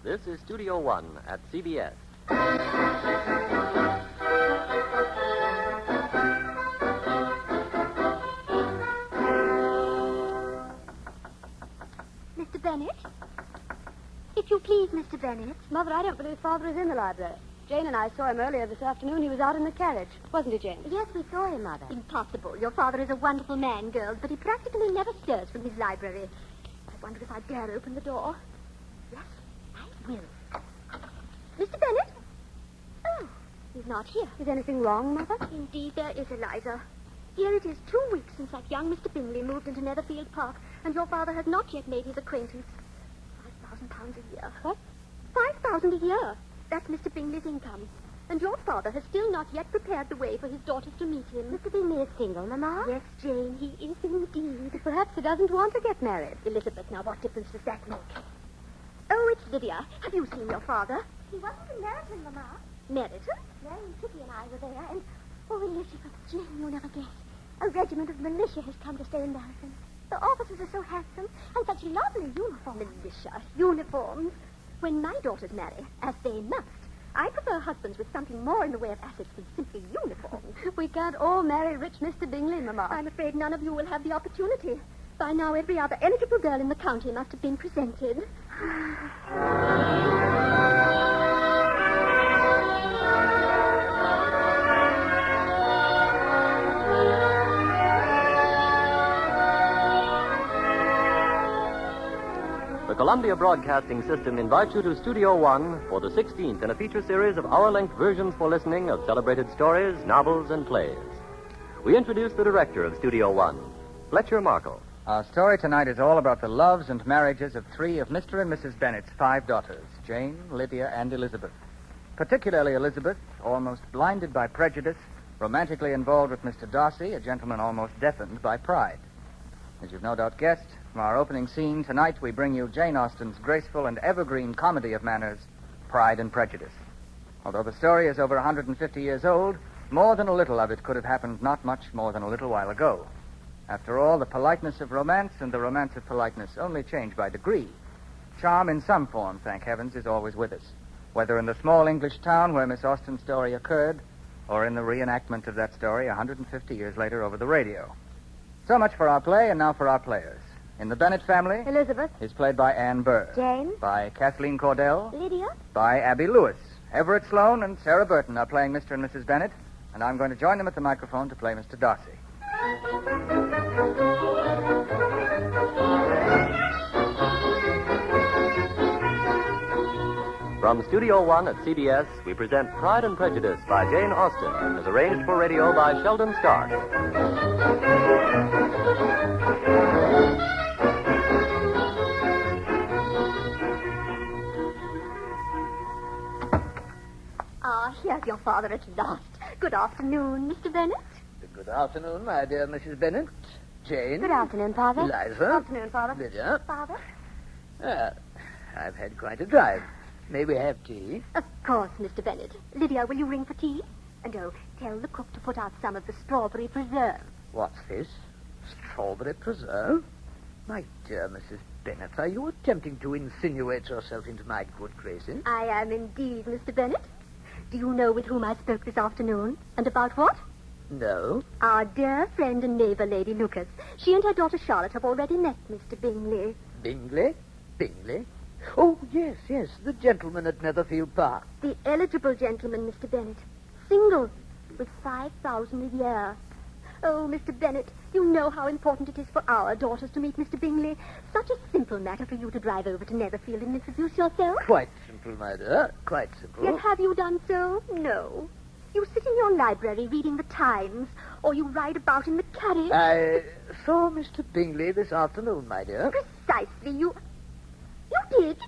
This is Studio One at CBS. Mr. Bennett? If you please, Mr. Bennett. Mother, I don't believe Father is in the library. Jane and I saw him earlier this afternoon. He was out in the carriage. Wasn't he, Jane? Yes, we saw him, Mother. Impossible. Your father is a wonderful man, girls, but he practically never stirs from his library. I wonder if I dare open the door. Yes, I will. Mr. Bennett? Oh, he's not here. Is anything wrong, Mother? Indeed, there is, Eliza. Here it is 2 weeks since that young Mr. Bingley moved into Netherfield Park, and your father has not yet made his acquaintance. £5,000 a year. What? £5,000 a year. That's Mr. Bingley's income. And your father has still not yet prepared the way for his daughters to meet him. Mr. Bingley is single, Mamma? Yes, Jane, he is indeed. Perhaps he doesn't want to get married. Elizabeth, now what difference does that make? Oh, it's Lydia. Have you seen your father? He wasn't in Meryton, Mamma. Meryton? Mary, Kitty and I were there, and... Oh, Elizabeth, Jane, you'll never guess. A regiment of militia has come to stay in Meryton. The officers are so handsome, and such lovely uniforms. Militia, uniforms. When my daughters marry, as they must, I prefer husbands with something more in the way of assets than simply uniforms. We can't all marry rich Mr. Bingley, Mamma. I'm afraid none of you will have the opportunity. By now, every other eligible girl in the county must have been presented. The Columbia Broadcasting System invites you to Studio One for the 16th in a feature series of hour-length versions for listening of celebrated stories, novels, and plays. We introduce the director of Studio One, Fletcher Markle. Our story tonight is all about the loves and marriages of 3 of Mr. and Mrs. Bennett's 5 daughters, Jane, Lydia, and Elizabeth. Particularly Elizabeth, almost blinded by prejudice, romantically involved with Mr. Darcy, a gentleman almost deafened by pride. As you've no doubt guessed, from our opening scene, tonight we bring you Jane Austen's graceful and evergreen comedy of manners, Pride and Prejudice. Although the story is over 150 years old, more than a little of it could have happened not much more than a little while ago. After all, the politeness of romance and the romance of politeness only change by degree. Charm in some form, thank heavens, is always with us, whether in the small English town where Miss Austen's story occurred, or in the reenactment of that story 150 years later over the radio. So much for our play, and now for our players. In the Bennett family, Elizabeth. is played by Anne Burr. Jane. By Kathleen Cordell. Lydia? By Abby Lewis. Everett Sloane and Sarah Burton are playing Mr. and Mrs. Bennett, and I'm going to join them at the microphone to play Mr. Darcy. From Studio One at CBS, we present Pride and Prejudice by Jane Austen, as arranged for radio by Sheldon Stark. Here's your father at last. Good afternoon, Mr. Bennett. Good afternoon, my dear Mrs. Bennett. Jane. Good afternoon, Father. Eliza. Good afternoon, Father. Lydia. Father? I've had quite a drive. May we have tea? Of course, Mr. Bennett. Lydia, will you ring for tea? And tell the cook to put out some of the strawberry preserve. What's this? Strawberry preserve? My dear Mrs. Bennett, are you attempting to insinuate yourself into my good graces? I am indeed, Mr. Bennett. Do you know with whom I spoke this afternoon? And about what? No. Our dear friend and neighbor, Lady Lucas. She and her daughter Charlotte have already met Mr. Bingley. Bingley? Bingley? Oh, yes, the gentleman at Netherfield Park. The eligible gentleman, Mr. Bennett. Single, with $5,000 a year. Oh, Mr. Bennett, you know how important it is for our daughters to meet Mr. Bingley. Such a simple matter for you to drive over to Netherfield and introduce yourself. Quite simple, my dear. Quite simple. Yet have you done so? No. You sit in your library reading the Times, or you ride about in the carriage. I saw Mr. Bingley this afternoon, my dear. Precisely. You did?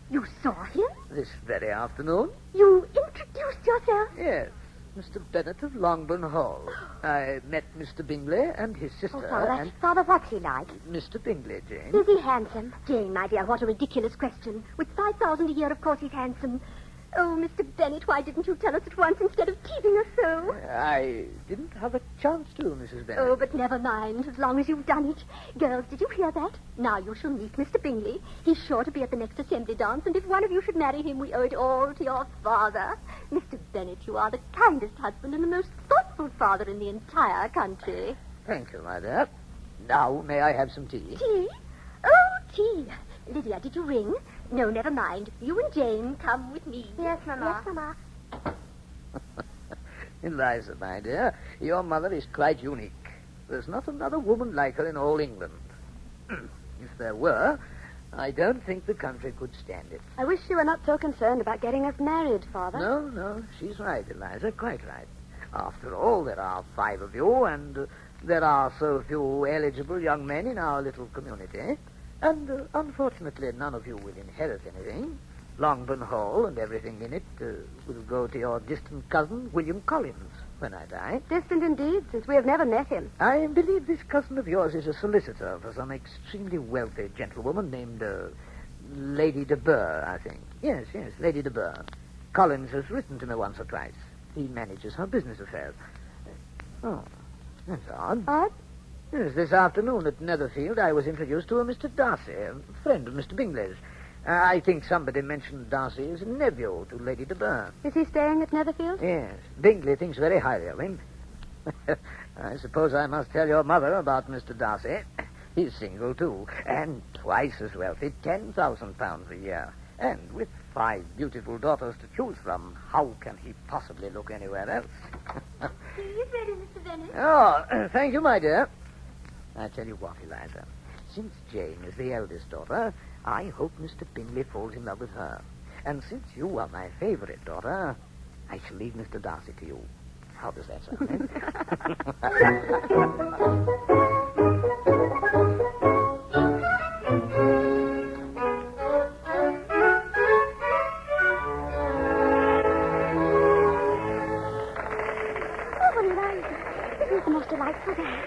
You saw him? This very afternoon? You introduced yourself? Yes. Mr. Bennett of Longbourn Hall. I met Mr. Bingley and his sister. Oh, Father. And Father, what's he like? Mr. Bingley, Jane. Is he handsome? Jane, my dear, what a ridiculous question. With $5,000 a year, of course he's handsome. Oh, Mr. Bennett, why didn't you tell us at once instead of teasing us so? I didn't have a chance to, Mrs. Bennett. Oh, but never mind, as long as you've done it. Girls, did you hear that? Now you shall meet Mr. Bingley. He's sure to be at the next assembly dance, and if one of you should marry him, we owe it all to your father. Mr. Bennett, you are the kindest husband and the most thoughtful father in the entire country. Thank you, my dear. Now, may I have some tea? Tea? Oh, tea. Lydia, did you ring? No, never mind. You and Jane come with me. Yes, Mama. Yes, Mama. Eliza, my dear, your mother is quite unique. There's not another woman like her in all England. If there were, I don't think the country could stand it. I wish you were not so concerned about getting us married, Father. No, she's right, Eliza, quite right. After all, there are 5 of you, and there are so few eligible young men in our little community. And, unfortunately, none of you will inherit anything. Longbourn Hall and everything in it will go to your distant cousin, William Collins, when I die. Distant indeed, since we have never met him. I believe this cousin of yours is a solicitor for some extremely wealthy gentlewoman named Lady de Burr, I think. Yes, Lady de Burr. Collins has written to me once or twice. He manages her business affairs. Oh, that's odd. Odd? Yes, this afternoon at Netherfield, I was introduced to a Mr. Darcy, a friend of Mr. Bingley's. I think somebody mentioned Darcy as a nephew to Lady de Burr. Is he staying at Netherfield? Yes, Bingley thinks very highly of him. I suppose I must tell your mother about Mr. Darcy. He's single, too, and twice as wealthy, £10,000 a year. And with 5 beautiful daughters to choose from, how can he possibly look anywhere else? Tea is ready, Mr. Bennett. Oh, thank you, my dear. I tell you what, Eliza. Since Jane is the eldest daughter, I hope Mr. Bingley falls in love with her. And since you are my favorite daughter, I shall leave Mr. Darcy to you. How does that sound, Oh, Eliza, this is the most delightful day.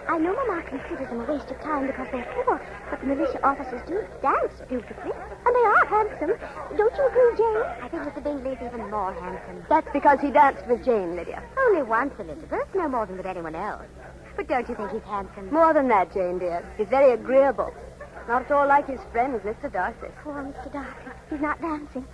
I know Mama considers them a waste of time because they're poor, but the militia officers do dance beautifully, and they are handsome. Don't you agree, Jane? I think Mr. Bingley's even more handsome. That's because he danced with Jane, Lydia. Only once, Elizabeth, no more than with anyone else. But don't you think he's handsome? More than that, Jane, dear. He's very agreeable. Not at all like his friend, Mr. Darcy. Poor Mr. Darcy. He's not dancing.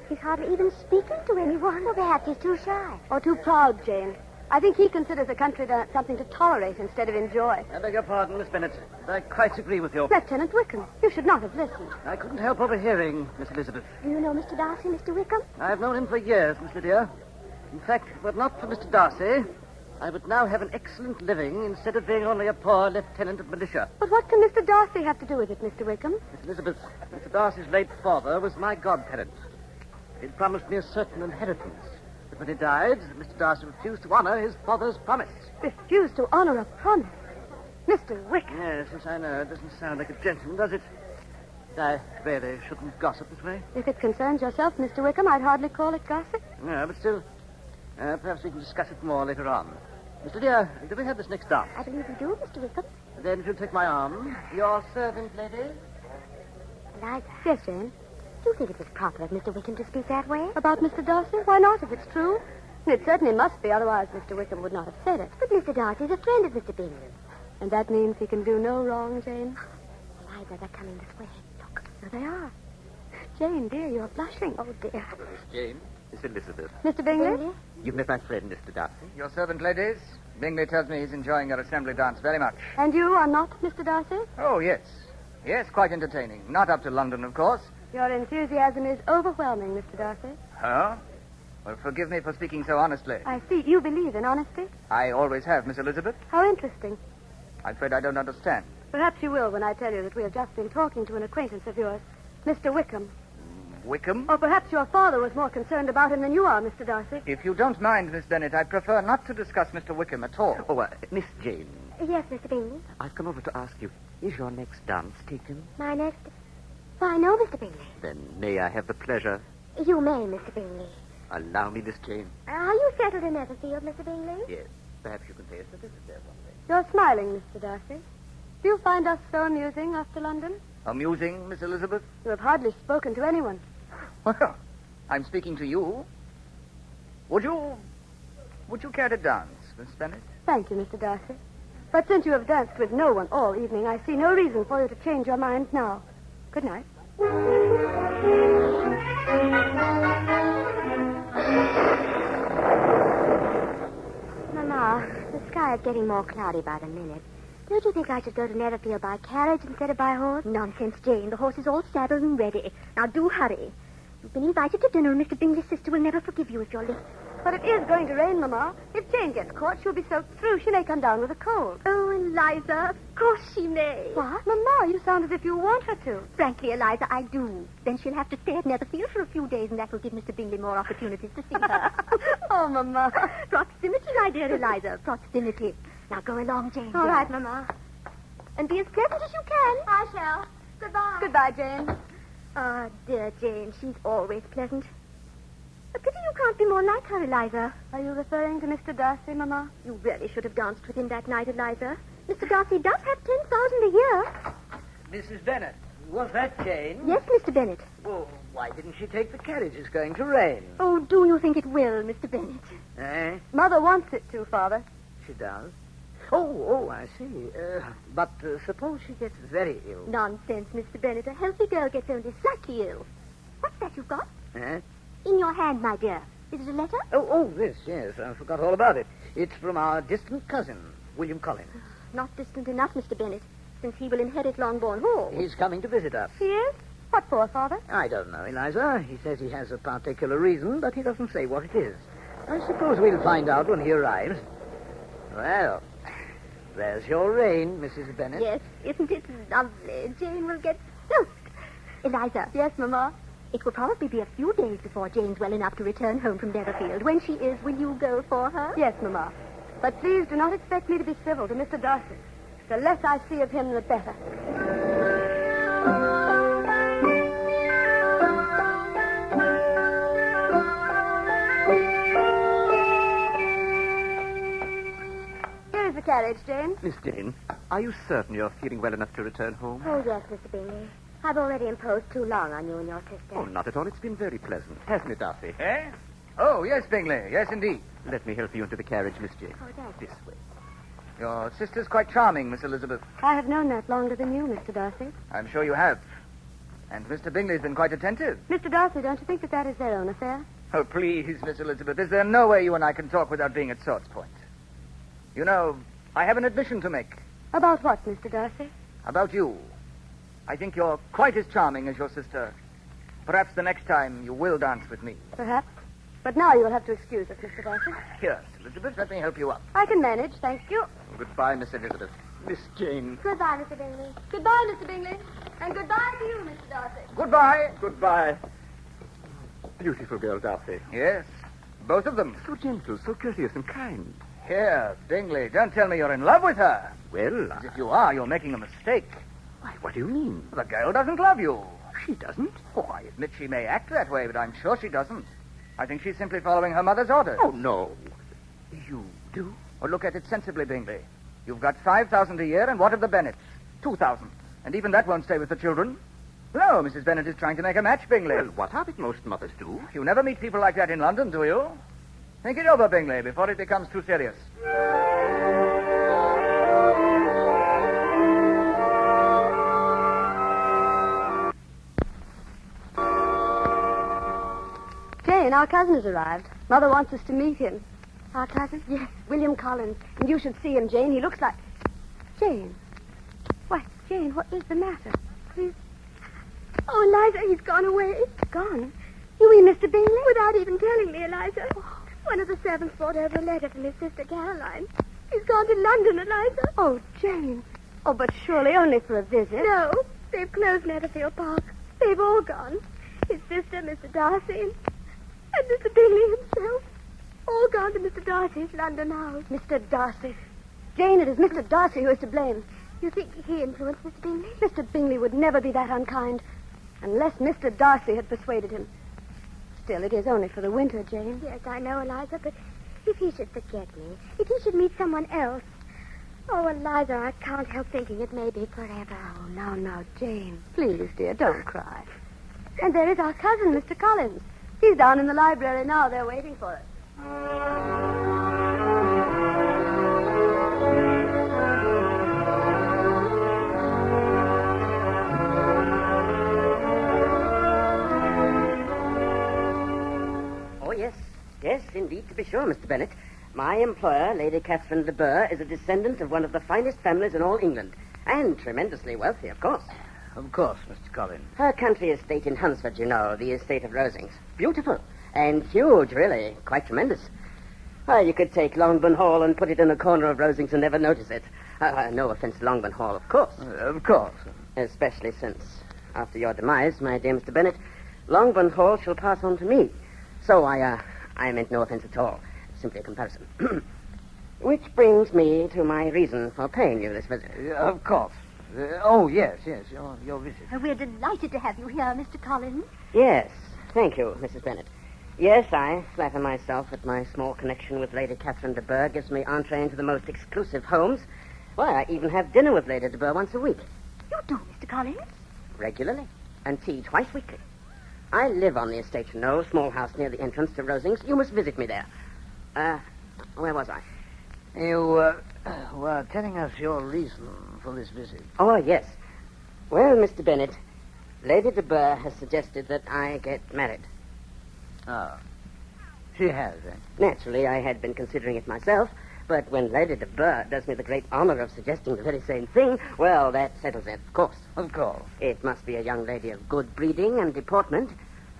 He's hardly even speaking to anyone. Well, perhaps he's too shy. Or too proud, Jane. I think he considers a country dance something to tolerate instead of enjoy. I beg your pardon, Miss Bennett. I quite agree with you. Lieutenant Wickham, you should not have listened. I couldn't help overhearing, Miss Elizabeth. Do you know Mr. Darcy, Mr. Wickham? I've known him for years, Miss Lydia. In fact, were it not for Mr. Darcy, I would now have an excellent living instead of being only a poor lieutenant of militia. But what can Mr. Darcy have to do with it, Mr. Wickham? Miss Elizabeth, Mr. Darcy's late father was my godparent. He'd promised me a certain inheritance. But when he died, Mr. Darcy refused to honor his father's promise. Refused to honor a promise. Mr. Wickham. Yes, I know. It doesn't sound like a gentleman, does it? I really shouldn't gossip this way. If it concerns yourself, Mr. Wickham, I'd hardly call it gossip. No, but still, perhaps we can discuss it more later on. Miss Lydia, do we have this next dance? I believe we do, Mr. Wickham. Then if you'll take my arm, your servant, lady. Eliza. Yes, Jane? Do you think it was proper of Mr. Wickham to speak that way? About Mr. Darcy? Why not, if it's true? It certainly must be, otherwise Mr. Wickham would not have said it. But Mr. Darcy's a friend of Mr. Bingley. And that means he can do no wrong, Jane? Eliza, they're coming this way. Look, there they are. Jane, dear, you're blushing. Oh, dear. Jane, Miss Elizabeth. Mr. Bingley? You've met my friend, Mr. Darcy. Your servant, ladies. Bingley tells me he's enjoying your assembly dance very much. And you are not Mr. Darcy? Oh, yes. Yes, quite entertaining. Not up to London, of course. Your enthusiasm is overwhelming, Mr. Darcy. Oh? Well, forgive me for speaking so honestly. I see. You believe in honesty? I always have, Miss Elizabeth. How interesting. I'm afraid I don't understand. Perhaps you will when I tell you that we have just been talking to an acquaintance of yours, Mr. Wickham. Wickham? Or perhaps your father was more concerned about him than you are, Mr. Darcy. If you don't mind, Miss Bennett, I'd prefer not to discuss Mr. Wickham at all. Oh, Miss Jane, Yes, Mr. Bingley. I've come over to ask you, is your next dance taken? My next... Why, no, Mr. Bingley. Then may I have the pleasure? You may, Mr. Bingley. Allow me, Miss Jane. Are you settled in Netherfield, Mr. Bingley? Yes. Perhaps you can pay us a visit there one day. You're smiling, Mr. Darcy. Do you find us so amusing after London? Amusing, Miss Elizabeth? You have hardly spoken to anyone. Well, I'm speaking to you. Would you care to dance, Miss Bennett? Thank you, Mr. Darcy. But since you have danced with no one all evening, I see no reason for you to change your mind now. Good night. Mama, the sky is getting more cloudy by the minute. Don't you think I should go to Netherfield by carriage instead of by horse? Nonsense, Jane. The horse is all saddled and ready. Now do hurry. You've been invited to dinner, and Mr. Bingley's sister will never forgive you if you're late. But it is going to rain, Mama. If Jane gets caught, she'll be soaked through. She may come down with a cold. Oh, Eliza, of course she may. What? Mama, you sound as if you want her to. Frankly, Eliza, I do. Then she'll have to stay at Netherfield for a few days, and that will give Mr. Bingley more opportunities to see her. Oh, Mama. Proximity, my dear Eliza. Proximity. Now go along, Jane. All dear. right, Mama. And be as pleasant as you can. I shall. Goodbye. Goodbye, Jane. Ah, dear Jane, she's always pleasant. A pity you can't be more like her, Eliza. Are you referring to Mr. Darcy, Mama? You really should have danced with him that night, Eliza. Mr. Darcy does have 10,000 a year. Mrs. Bennett, was that Jane? Yes, Mr. Bennet. Well, why didn't she take the carriage? It's going to rain. Oh, do you think it will, Mr. Bennet? Eh? Mother wants it to, Father. She does? Oh, I see. But suppose she gets very ill. Nonsense, Mr. Bennet. A healthy girl gets only slightly ill. What's that you've got? Eh? In your hand, my dear. Is it a letter? Oh, this, yes. I forgot all about it. It's from our distant cousin, William Collins. Not distant enough, Mr. Bennet, since he will inherit Longbourn Hall. He's coming to visit us. He is? What for, Father? I don't know, Eliza. He says he has a particular reason, but he doesn't say what it is. I suppose we'll find out when he arrives. Well, there's your rain, Mrs. Bennet. Yes, isn't it lovely? Jane will get soaked. Eliza. Yes, Mama. It will probably be a few days before Jane's well enough to return home from Netherfield. When she is, will you go for her? Yes, Mama. But please do not expect me to be civil to Mr. Darcy. The less I see of him, the better. Here is the carriage, Jane. Miss Jane, are you certain you're feeling well enough to return home? Oh, yes, Mr. Bingley. I've already imposed too long on you and your sister. Oh, not at all. It's been very pleasant. Hasn't it, Darcy? Eh? Oh, yes, Bingley. Yes, indeed. Let me help you into the carriage, Miss Jane. Oh, thank you. This way. Your sister's quite charming, Miss Elizabeth. I have known that longer than you, Mr. Darcy. I'm sure you have. And Mr. Bingley's been quite attentive. Mr. Darcy, don't you think that is their own affair? Oh, please, Miss Elizabeth. Is there no way you and I can talk without being at Swords Point? You know, I have an admission to make. About what, Mr. Darcy? About you. I think you're quite as charming as your sister. Perhaps the next time you will dance with me. Perhaps. But now you will have to excuse us, Mr. Darcy. Here, Elizabeth, let me help you up. I can manage, thank you. Goodbye, Miss Elizabeth. Miss Jane. Goodbye, Mr. Bingley. Goodbye, Mr. Bingley. And goodbye to you, Mr. Darcy. Goodbye. Goodbye. Beautiful girl, Darcy. Yes, both of them. So gentle, so courteous and kind. Here, Bingley, don't tell me you're in love with her. Well, As if you are, you're making a mistake. why, what do you mean? The girl doesn't love you. She doesn't? Oh, I admit she may act that way, but I'm sure she doesn't. I think she's simply following her mother's orders. Oh, no. You do? Oh, look at it sensibly, Bingley. You've got 5,000 a year, and what of the Bennets? 2,000. And even that won't stay with the children. No, Mrs. Bennet is trying to make a match, Bingley. Well, what of it? Most mothers do. You never meet people like that in London, do you? Think it over, Bingley, before it becomes too serious. Jane, our cousin has arrived. Mother wants us to meet him. Our cousin? Yes, William Collins. And you should see him, Jane. He looks like... Jane. Why, Jane, what is the matter? Please. Oh, Eliza, he's gone away. Gone? You mean Mr. Bingley? Without even telling me, Eliza. One of the servants brought over a letter from his sister Caroline. He's gone to London, Eliza. Oh, Jane. Oh, but surely only for a visit. No, they've closed Netherfield Park. They've all gone. His sister, Mr. Darcy, and Mr. Bingley himself. All gone to Mr. Darcy's London house. Mr. Darcy. Jane, it is Mr. Darcy who is to blame. You think he influenced Mr. Bingley? Mr. Bingley would never be that unkind unless Mr. Darcy had persuaded him. Still, it is only for the winter, Jane. Yes, I know, Eliza, but if he should forget me, if he should meet someone else... Oh, Eliza, I can't help thinking it may be forever. Oh, now, Jane. Please, dear, don't cry. And there is our cousin, Mr. Collins. He's down in the library now. They're waiting for us. Oh, yes. Yes, indeed, to be sure, Mr. Bennet. My employer, Lady Catherine de Bourgh, is a descendant of one of the finest families in all England. And tremendously wealthy, of course. Of course, Mr. Collins. Her country estate in Hunsford, you know, the estate of Rosings. Beautiful. And huge, really. Quite tremendous. Why, you could take Longbourn Hall and put it in a corner of Rosings and never notice it. No offense to Longbourn Hall, of course. Of course. Especially since, after your demise, my dear Mr. Bennet, Longbourn Hall shall pass on to me. So I meant no offense at all. Simply a comparison. Which brings me to my reason for paying you this visit. Of course. Yes, your visit. We're delighted to have you here, Mr. Collins. Yes, thank you, Mrs. Bennet. Yes, I flatter myself that my small connection with Lady Catherine de Bourgh gives me entree into the most exclusive homes. Why, I even have dinner with Lady de Bourgh once a week. You do, Mr. Collins? Regularly. And tea twice weekly. I live on the estate, you know, small house near the entrance to Rosings. You must visit me there. Where was I? You were telling us your reason for this visit. Oh, yes. Well, Mr. Bennet, Lady de Bourgh has suggested that I get married. Oh. She has, eh? Naturally, I had been considering it myself, but when Lady de Bourgh does me the great honor of suggesting the very same thing, well, that settles it, of course. Of course. It must be a young lady of good breeding and deportment.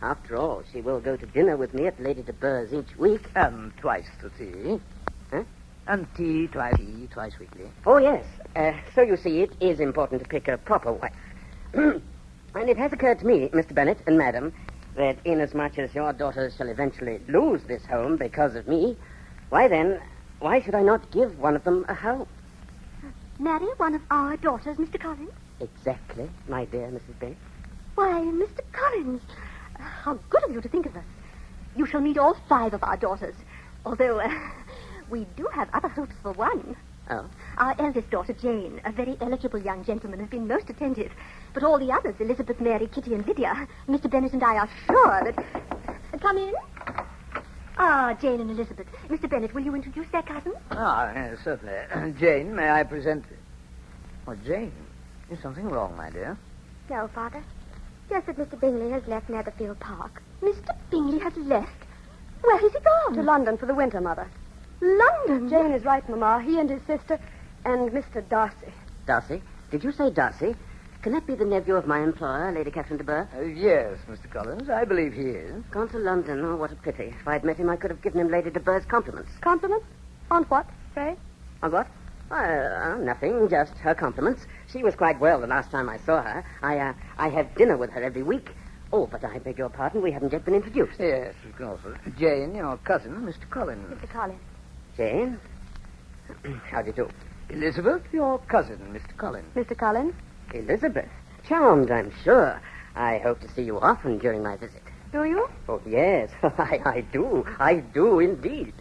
After all, she will go to dinner with me at Lady de Bourgh's each week. And twice to tea. Huh? And tea twice weekly. Oh, yes. So you see, it is important to pick a proper wife. And it has occurred to me, Mr. Bennet and Madam, that inasmuch as your daughters shall eventually lose this home because of me, why should I not give one of them a home? Marry one of our daughters, Mr. Collins? Exactly, my dear Mrs. Bennet. Why, Mr. Collins, how good of you to think of us. You shall meet all 5 of our daughters, although we do have other hopes for one. Oh? Our eldest daughter, Jane, a very eligible young gentleman, has been most attentive. But all the others, Elizabeth, Mary, Kitty, and Lydia, Mr. Bennet and I are sure that... Come in. Ah, Jane and Elizabeth. Mr. Bennet, will you introduce their cousins? Yes, certainly. Jane, may I present... Oh, Jane, is something wrong, my dear? No, Father. Just that Mr. Bingley has left Netherfield Park. Mr. Bingley has left? Where has he gone? To London for the winter, Mother. London? Jane is right, Mamma. He and his sister and Mr. Darcy. Darcy? Did you say Darcy? Can that be the nephew of my employer, Lady Catherine de Bourgh? Yes, Mr. Collins, I believe he is. Gone to London. Oh, what a pity. If I'd met him, I could have given him Lady de Bourgh's compliments. Compliments? On what, pray? On what? Nothing, just her compliments. She was quite well the last time I saw her. I have dinner with her every week. Oh, but I beg your pardon, we haven't yet been introduced. Yes, of course. Jane, your cousin, Mr. Collins. Mr. Collins. Jane? How do you do? Elizabeth, your cousin, Mr. Collins. Mr. Collins? Elizabeth. Charmed, I'm sure. I hope to see you often during my visit. Do you? Oh, yes. I do. I do indeed.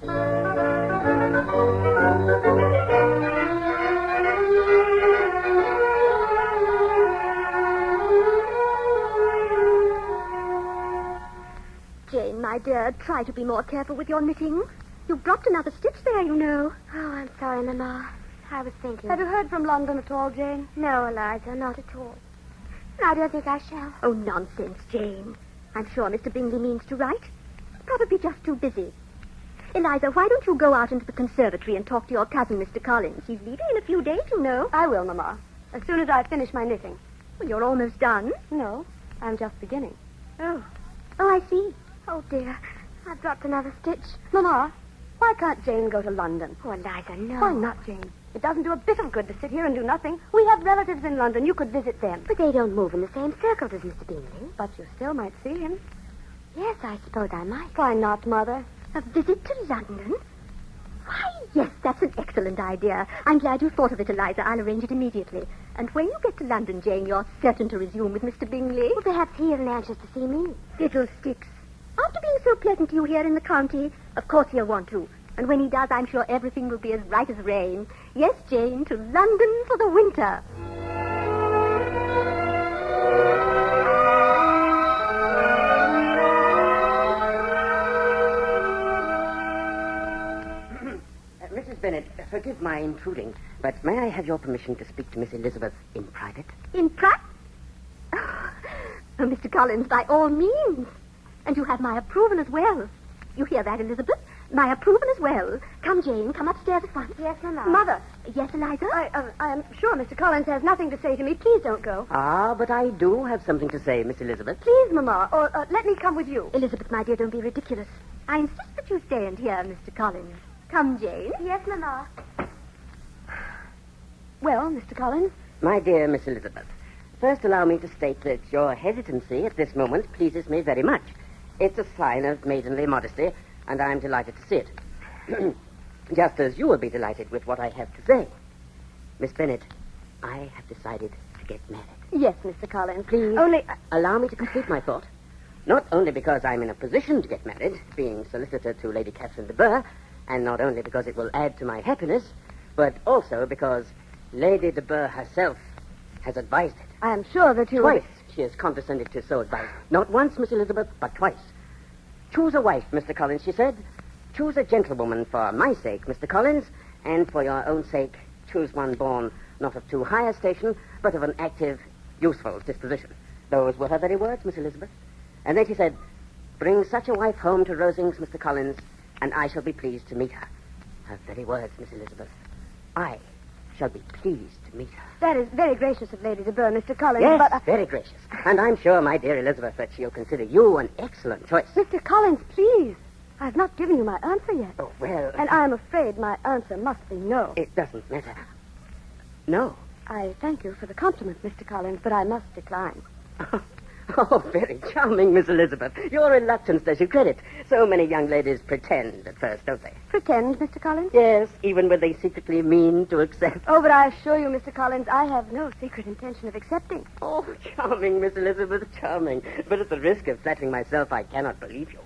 Jane, my dear, try to be more careful with your knitting. You've dropped another stitch there, you know. Oh, I'm sorry, Mamma. I was thinking. Have you heard from London at all, Jane? No, Eliza, not at all. I don't think I shall. Oh, nonsense, Jane. I'm sure Mr. Bingley means to write. Probably just too busy. Eliza, why don't you go out into the conservatory and talk to your cousin, Mr. Collins? He's leaving in a few days, you know. I will, Mamma. As soon as I finish my knitting. Well, you're almost done. No, I'm just beginning. Oh, I see. Oh, dear. I've dropped another stitch. Mamma, why can't Jane go to London? Oh, Eliza, no. Why not, Jane? It doesn't do a bit of good to sit here and do nothing. We have relatives in London. You could visit them. But they don't move in the same circles as Mr. Bingley. But you still might see him. Yes, I suppose I might. Why not, Mother? A visit to London? Why, yes, that's an excellent idea. I'm glad you thought of it, Eliza. I'll arrange it immediately. And when you get to London, Jane, you're certain to resume with Mr. Bingley. Well, perhaps he isn't anxious to see me. Fiddlesticks. After being so pleasant to you here in the county, of course he'll want to. And when he does, I'm sure everything will be as right as rain. Yes, Jane, to London for the winter. Forgive my intruding, but may I have your permission to speak to Miss Elizabeth in private? In private? Oh, Mr. Collins, by all means. And you have my approval as well. You hear that, Elizabeth? My approval as well. Come, Jane, come upstairs at once. Yes, Mama. Mother. Yes, Eliza? I am sure Mr. Collins has nothing to say to me. Please don't go. Ah, but I do have something to say, Miss Elizabeth. Please, Mama, or let me come with you. Elizabeth, my dear, don't be ridiculous. I insist that you stay and hear Mr. Collins. Come, Jane. Yes, Mama. Well, Mr. Collins? My dear Miss Elizabeth, first allow me to state that your hesitancy at this moment pleases me very much. It's a sign of maidenly modesty, and I'm delighted to see it. Just as you will be delighted with what I have to say. Miss Bennet, I have decided to get married. Yes, Mr. Collins. Please Only... allow me to complete my thought. Not only because I'm in a position to get married, being solicitor to Lady Catherine de Bourgh, and not only because it will add to my happiness, but also because Lady de Bourgh herself has advised it. I am sure that you... Twice she has condescended to so advise. Not once, Miss Elizabeth, but twice. Choose a wife, Mr. Collins, she said. Choose a gentlewoman for my sake, Mr. Collins, and for your own sake, choose one born not of too high a station, but of an active, useful disposition. Those were her very words, Miss Elizabeth. And then she said, bring such a wife home to Rosings, Mr. Collins, and I shall be pleased to meet her. Her very words, Miss Elizabeth. I shall be pleased to meet her. That is very gracious of Lady de Bourgh, Mr. Collins, Yes, but... very gracious. And I'm sure, my dear Elizabeth, that she'll consider you an excellent choice. Mr. Collins, please. I have not given you my answer yet. Oh, well... And I am afraid my answer must be no. It doesn't matter. No. I thank you for the compliment, Mr. Collins, but I must decline. Oh, very charming, Miss Elizabeth. Your reluctance does you credit. So many young ladies pretend at first, don't they? Pretend, Mr. Collins? Yes, even when they secretly mean to accept. Oh, but I assure you, Mr. Collins, I have no secret intention of accepting. Oh, charming, Miss Elizabeth, charming. But at the risk of flattering myself, I cannot believe you.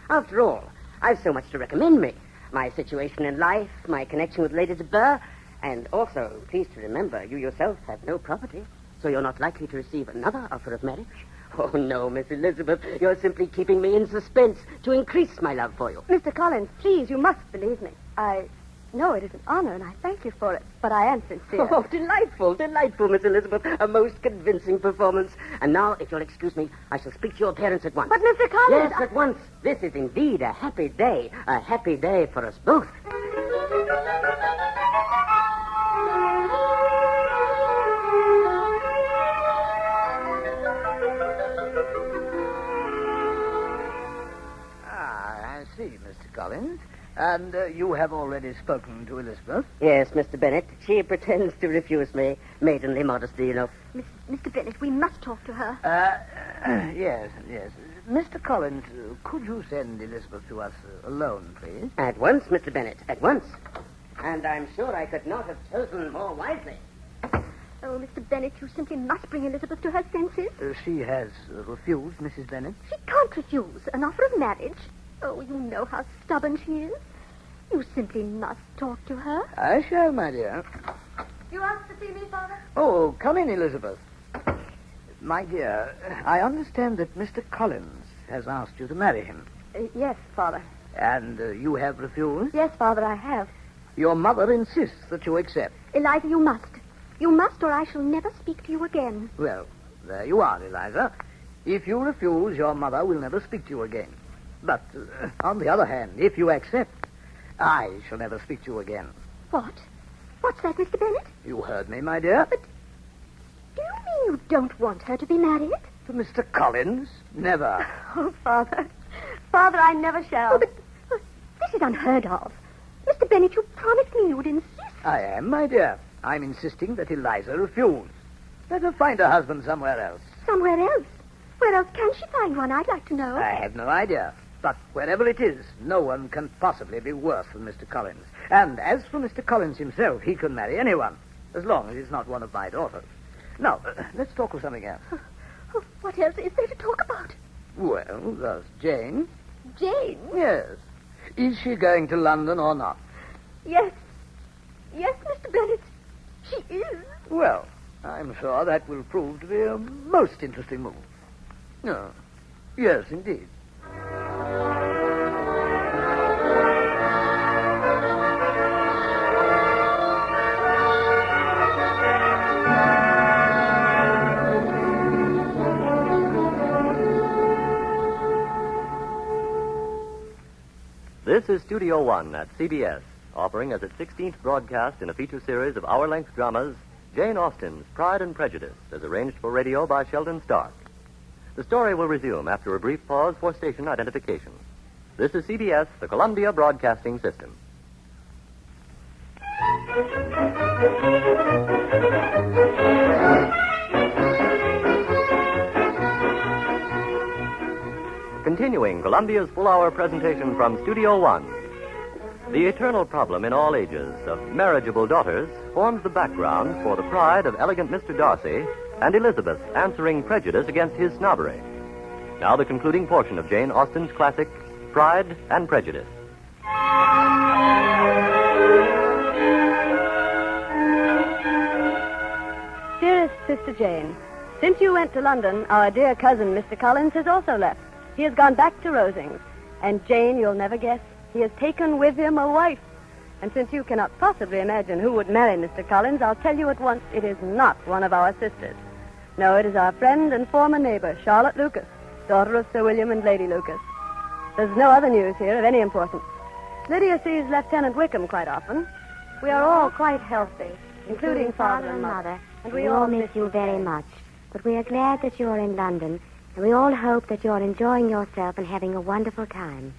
After all, I've so much to recommend me. My situation in life, my connection with Lady de Bourgh, and also, please to remember, you yourself have no property, so you're not likely to receive another offer of marriage. Oh, no, Miss Elizabeth, you're simply keeping me in suspense to increase my love for you. Mr. Collins, please, you must believe me. I know it is an honor, and I thank you for it, but I am sincere. Oh, delightful, delightful, Miss Elizabeth. A most convincing performance. And now, if you'll excuse me, I shall speak to your parents at once. But, Mr. Collins... Yes, at once. This is indeed a happy day for us both. I see, Mr. Collins. And you have already spoken to Elizabeth? Yes, Mr. Bennet. She pretends to refuse me. Maidenly modesty, you know. Mr. Bennet, we must talk to her. Yes. Mr. Collins, could you send Elizabeth to us alone, please? At once, Mr. Bennet, at once. And I'm sure I could not have chosen more wisely. Oh, Mr. Bennet, you simply must bring Elizabeth to her senses. She has refused, Mrs. Bennet. She can't refuse an offer of marriage. Oh, you know how stubborn she is. You simply must talk to her. I shall, my dear. You asked to see me, Father? Oh, come in, Elizabeth. My dear, I understand that Mr. Collins has asked you to marry him. Yes, Father. And you have refused? Yes, Father, I have. Your mother insists that you accept. Eliza, you must. You must, or I shall never speak to you again. Well, there you are, Eliza. If you refuse, your mother will never speak to you again. But, on the other hand, if you accept, I shall never speak to you again. What? What's that, Mr. Bennet? You heard me, my dear. But do you mean you don't want her to be married? To Mr. Collins? Never. Oh, Father. Father, I never shall. Oh, but this is unheard of. Mr. Bennet, you promised me you would insist. I am, my dear. I'm insisting that Eliza refuse. Let her find a husband somewhere else. Somewhere else? Where else can she find one? I'd like to know. I have no idea. But wherever it is, no one can possibly be worse than Mr. Collins. And as for Mr. Collins himself, he can marry anyone, as long as he's not one of my daughters. Now, let's talk of something else. Oh, what else is there to talk about? Well, there's Jane. Jane? Yes. Is she going to London or not? Yes. Yes, Mr. Bennet. She is. Well, I'm sure that will prove to be a most interesting move. No. Yes, indeed. This is Studio One at CBS, offering as its 16th broadcast in a feature series of hour-length dramas, Jane Austen's Pride and Prejudice, as arranged for radio by Sheldon Stark. The story will resume after a brief pause for station identification. This is CBS, the Columbia Broadcasting System. Continuing Columbia's full-hour presentation from Studio One. The eternal problem in all ages of marriageable daughters forms the background for the pride of elegant Mr. Darcy and Elizabeth answering prejudice against his snobbery. Now the concluding portion of Jane Austen's classic, Pride and Prejudice. Dearest Sister Jane, since you went to London, our dear cousin, Mr. Collins, has also left. He has gone back to Rosings. And Jane, you'll never guess, he has taken with him a wife. And since you cannot possibly imagine who would marry Mr. Collins, I'll tell you at once, it is not one of our sisters. No, it is our friend and former neighbor, Charlotte Lucas, daughter of Sir William and Lady Lucas. There's no other news here of any importance. Lydia sees Lieutenant Wickham quite often. We are all quite healthy, including Father and Mother. And we all miss you very much. But we are glad that you're in London, and we all hope that you're enjoying yourself and having a wonderful time.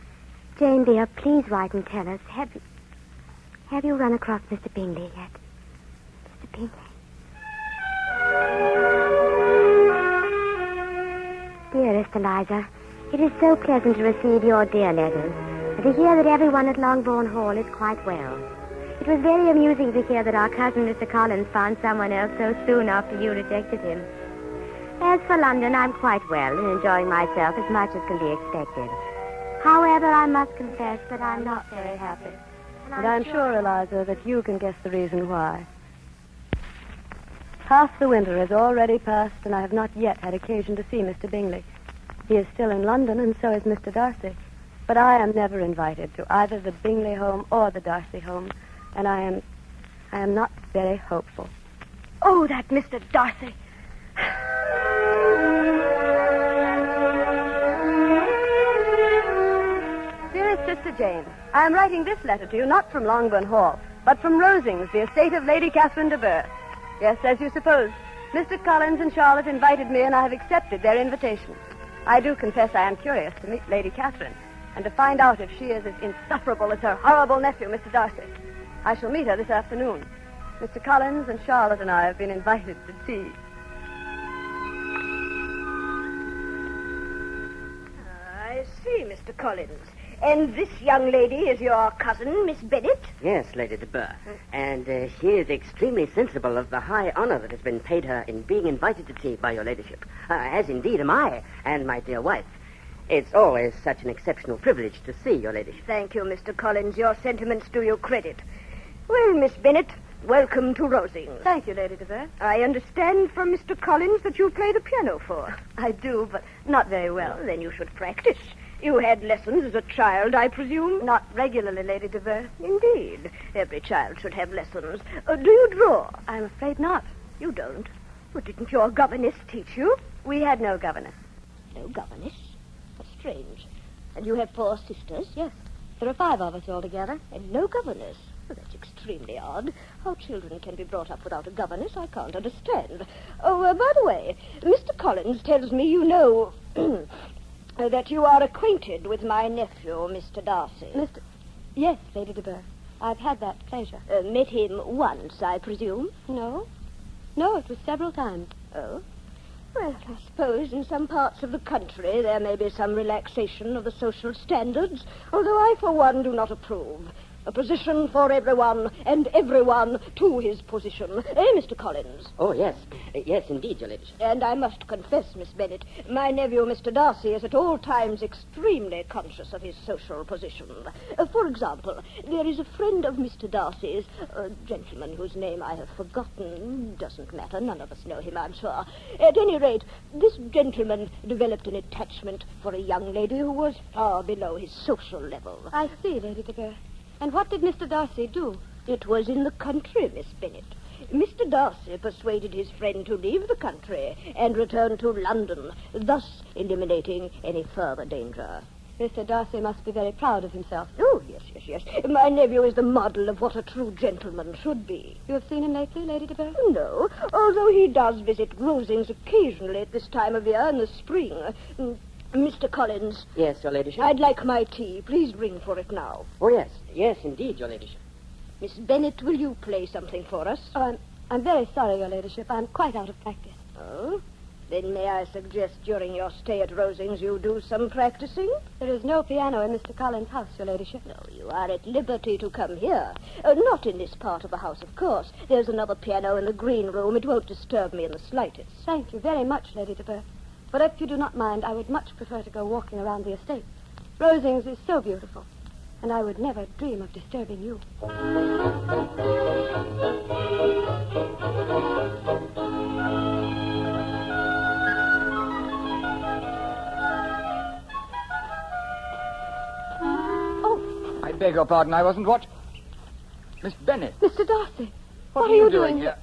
Jane, dear, please write and tell us, have you run across Mr. Bingley yet? Mr. Bingley? Dearest Eliza, it is so pleasant to receive your dear letters, and to hear that everyone at Longbourn Hall is quite well. It was very amusing to hear that our cousin Mr. Collins found someone else so soon after you rejected him. As for London, I'm quite well and enjoying myself as much as can be expected. However, I must confess that I'm not very happy. And I'm sure, Eliza, that you can guess the reason why. Half the winter has already passed, and I have not yet had occasion to see Mr. Bingley. He is still in London, and so is Mr. Darcy. But I am never invited to either the Bingley home or the Darcy home, and I am not very hopeful. Oh, that Mr. Darcy! Dearest Sister Jane, I am writing this letter to you not from Longbourn Hall, but from Rosings, the estate of Lady Catherine de Bourgh. Yes, as you suppose, Mr. Collins and Charlotte invited me, and I have accepted their invitation. I do confess I am curious to meet Lady Catherine, and to find out if she is as insufferable as her horrible nephew, Mr. Darcy. I shall meet her this afternoon. Mr. Collins and Charlotte and I have been invited to tea. I see, Mr. Collins. And this young lady is your cousin, Miss Bennet? Yes, Lady de Bourgh. And she is extremely sensible of the high honor that has been paid her in being invited to tea by your ladyship. As indeed am I, and my dear wife. It's always such an exceptional privilege to see your ladyship. Thank you, Mr. Collins. Your sentiments do you credit. Well, Miss Bennet, welcome to Rosings. Thank you, Lady de Bourgh. I understand from Mr. Collins that you play the piano for. I do, but not very well. Well, then you should practice. You had lessons as a child, I presume? Not regularly, Lady de Bourgh. Indeed. Every child should have lessons. Do you draw? I'm afraid not. You don't? Well, didn't your governess teach you? We had no governess. No governess? That's strange. And you have 4 sisters? Yes. There are 5 of us altogether. And no governess? Well, that's extremely odd. How children can be brought up without a governess, I can't understand. Oh, by the way, Mr. Collins tells me you know... that you are acquainted with my nephew, Mr. Darcy. Yes, Lady de Bourgh. I've had that pleasure. Met him once, I presume? No. No, it was several times. Oh? Well, I suppose in some parts of the country there may be some relaxation of the social standards, although I, for one, do not approve. A position for everyone, and everyone to his position. Eh, Mr. Collins? Oh, yes. Yes, indeed, your ladyship. And I must confess, Miss Bennet, my nephew, Mr. Darcy, is at all times extremely conscious of his social position. For example, there is a friend of Mr. Darcy's, a gentleman whose name I have forgotten. Doesn't matter, none of us know him, I'm sure. At any rate, this gentleman developed an attachment for a young lady who was far below his social level. I see, Lady de Bourgh. And what did Mr. Darcy do? It was in the country, Miss Bennet. Mr. Darcy persuaded his friend to leave the country and return to London, thus eliminating any further danger. Mr. Darcy must be very proud of himself. Oh, yes. My nephew is the model of what a true gentleman should be. You have seen him lately, Lady de Bourgh? No, although he does visit Rosings occasionally at this time of year in the spring. Mr. Collins. Yes, Your Ladyship. I'd like my tea. Please ring for it now. Oh, yes. Yes, indeed, Your Ladyship. Miss Bennet, will you play something for us? Oh, I'm very sorry, Your Ladyship. I'm quite out of practice. Oh? Then may I suggest during your stay at Rosings you do some practicing? There is no piano in Mr. Collins' house, Your Ladyship. No, you are at liberty to come here. Not in this part of the house, of course. There's another piano in the green room. It won't disturb me in the slightest. Thank you very much, Lady de Bourgh. But if you do not mind, I would much prefer to go walking around the estate. Rosings is so beautiful, and I would never dream of disturbing you. I beg your pardon, I wasn't watching. Miss Bennet. Mr. Darcy, What are you doing here?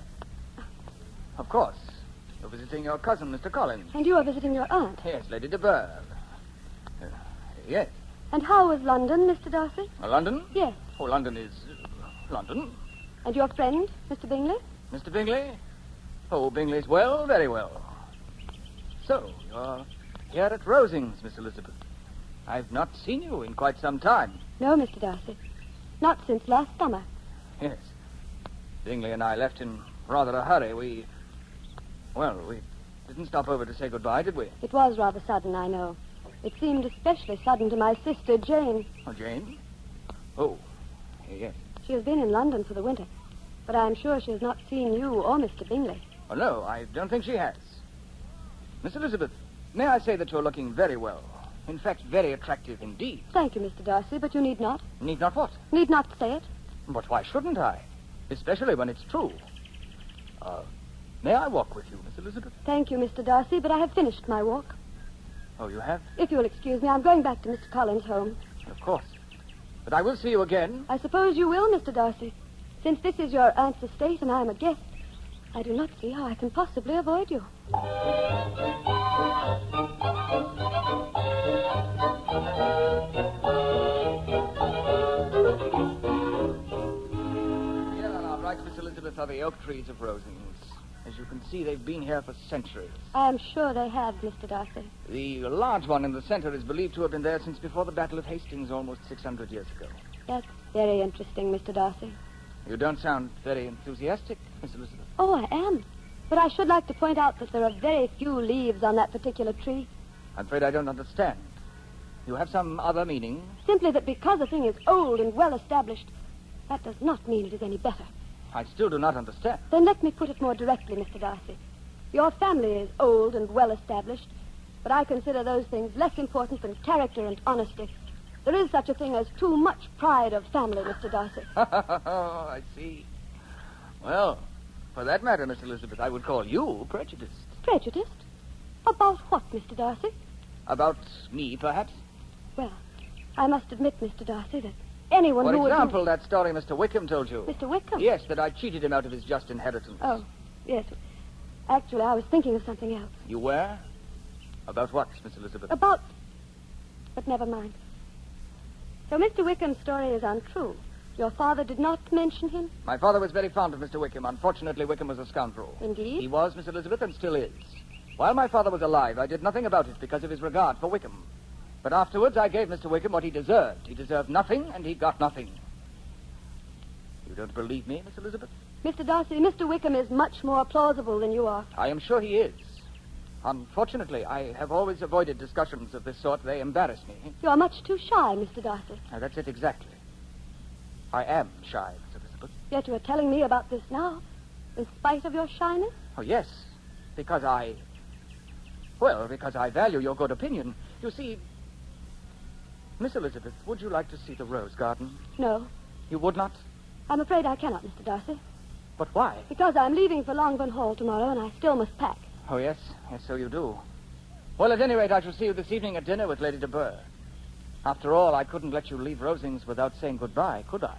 Of course. You're visiting your cousin, Mr. Collins. And you are visiting your aunt. Yes, Lady de Bourgh. Yes. And how is London, Mr. Darcy? London? Yes. Oh, London is... London. And your friend, Mr. Bingley? Mr. Bingley? Oh, Bingley's well, very well. So, you're here at Rosings, Miss Elizabeth. I've not seen you in quite some time. No, Mr. Darcy. Not since last summer. Yes. Bingley and I left in rather a hurry. We didn't stop over to say goodbye, did we? It was rather sudden, I know. It seemed especially sudden to my sister, Jane. Oh, Jane? Oh, yes. She has been in London for the winter, but I am sure she has not seen you or Mr. Bingley. Oh, no, I don't think she has. Miss Elizabeth, may I say that you're looking very well. In fact, very attractive indeed. Thank you, Mr. Darcy, but you need not. Need not what? Need not say it. But why shouldn't I? Especially when it's true. May I walk with you, Miss Elizabeth? Thank you, Mr. Darcy, but I have finished my walk. Oh, you have? If you'll excuse me, I'm going back to Mr. Collins' home. Of course. But I will see you again. I suppose you will, Mr. Darcy. Since this is your aunt's estate and I am a guest, I do not see how I can possibly avoid you. Here on our right, Miss Elizabeth, are the oak trees of Rosings. As you can see, they've been here for centuries. I am sure they have, Mr. Darcy. The large one in the center is believed to have been there since before the Battle of Hastings almost 600 years ago. That's very interesting, Mr. Darcy. You don't sound very enthusiastic, Miss Elizabeth. Oh, I am. But I should like to point out that there are very few leaves on that particular tree. I'm afraid I don't understand. You have some other meaning? Simply that because a thing is old and well established, that does not mean it is any better. I still do not understand. Then let me put it more directly, Mr. Darcy. Your family is old and well established, but I consider those things less important than character and honesty. There is such a thing as too much pride of family, Mr. Darcy. Oh, I see. Well, for that matter, Miss Elizabeth, I would call you prejudiced. Prejudiced? About what, Mr. Darcy? About me, perhaps? Well, I must admit, Mr. Darcy, that anyone For who would... example, that story Mr. Wickham told you. Mr. Wickham? Yes, that I cheated him out of his just inheritance. Oh, yes. Actually, I was thinking of something else. You were? About what, Miss Elizabeth? About... But never mind. So Mr. Wickham's story is untrue. Your father did not mention him? My father was very fond of Mr. Wickham. Unfortunately, Wickham was a scoundrel. Indeed? He was, Miss Elizabeth, and still is. While my father was alive, I did nothing about it because of his regard for Wickham. But afterwards, I gave Mr. Wickham what he deserved. He deserved nothing, and he got nothing. You don't believe me, Miss Elizabeth? Mr. Darcy, Mr. Wickham is much more plausible than you are. I am sure he is. Unfortunately, I have always avoided discussions of this sort. They embarrass me. You are much too shy, Mr. Darcy. Now, that's it exactly. I am shy, Miss Elizabeth. Yet you are telling me about this now, in spite of your shyness? Oh, yes, because I value your good opinion. You see, Miss Elizabeth, would you like to see the rose garden? No. You would not? I'm afraid I cannot, Mr. Darcy. But why? Because I'm leaving for Longbourn Hall tomorrow, and I still must pack. Oh, yes. Yes, so you do. Well, at any rate, I shall see you this evening at dinner with Lady de Bourgh. After all, I couldn't let you leave Rosings without saying goodbye, could I?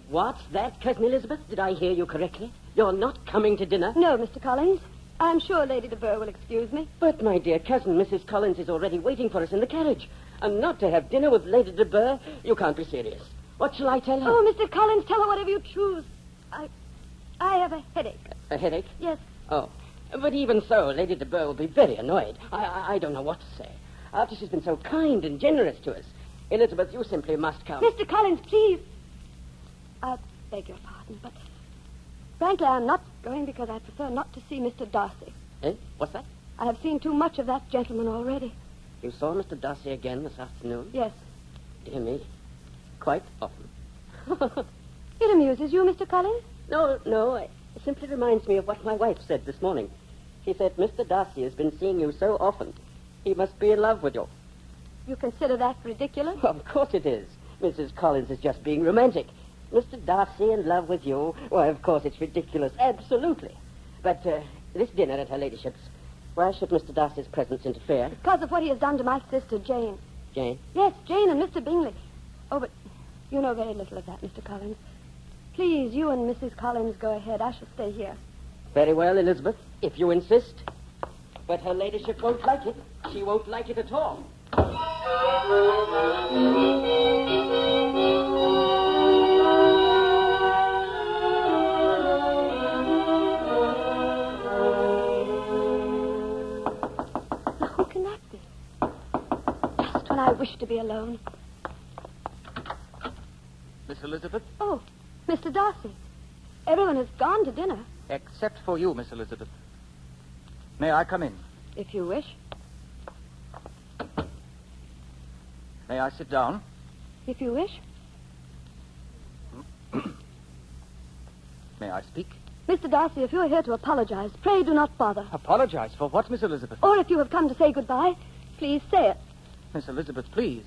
What's that, Cousin Elizabeth? Did I hear you correctly? You're not coming to dinner? No, Mr. Collins. I'm sure Lady de Bourgh will excuse me. But, my dear cousin, Mrs. Collins is already waiting for us in the carriage. And not to have dinner with Lady de Bourgh? You can't be serious. What shall I tell her? Oh, Mr. Collins, tell her whatever you choose. I have a headache. A headache? Yes. Oh. But even so, Lady de Bourgh will be very annoyed. I don't know what to say. After she's been so kind and generous to us. Elizabeth, you simply must come. Mr. Collins, please. I beg your pardon, but frankly, I'm not going because I prefer not to see Mr. Darcy. Eh? What's that? I have seen too much of that gentleman already. You saw Mr. Darcy again this afternoon? Yes. Dear me. Quite often. It amuses you, Mr. Collins? No. It simply reminds me of what my wife said this morning. She said, Mr. Darcy has been seeing you so often. He must be in love with you. You consider that ridiculous? Of course it is. Mrs. Collins is just being romantic. Mr. Darcy in love with you? Why, of course it's ridiculous. Absolutely. But this dinner at her ladyship's, why should Mr. Darcy's presence interfere? Because of what he has done to my sister, Jane. Jane? Yes, Jane and Mr. Bingley. Oh, but you know very little of that, Mr. Collins. Please, you and Mrs. Collins go ahead. I shall stay here. Very well, Elizabeth, if you insist. But her ladyship won't like it. She won't like it at all. Who can that be? Just when I wish to be alone. Miss Elizabeth? Oh, Mr. Darcy. Everyone has gone to dinner. Except for you, Miss Elizabeth. May I come in? If you wish. May I sit down? If you wish. May I speak? Mr. Darcy, if you are here to apologize, pray do not bother. Apologize for what, Miss Elizabeth? Or if you have come to say goodbye, please say it. Miss Elizabeth, please.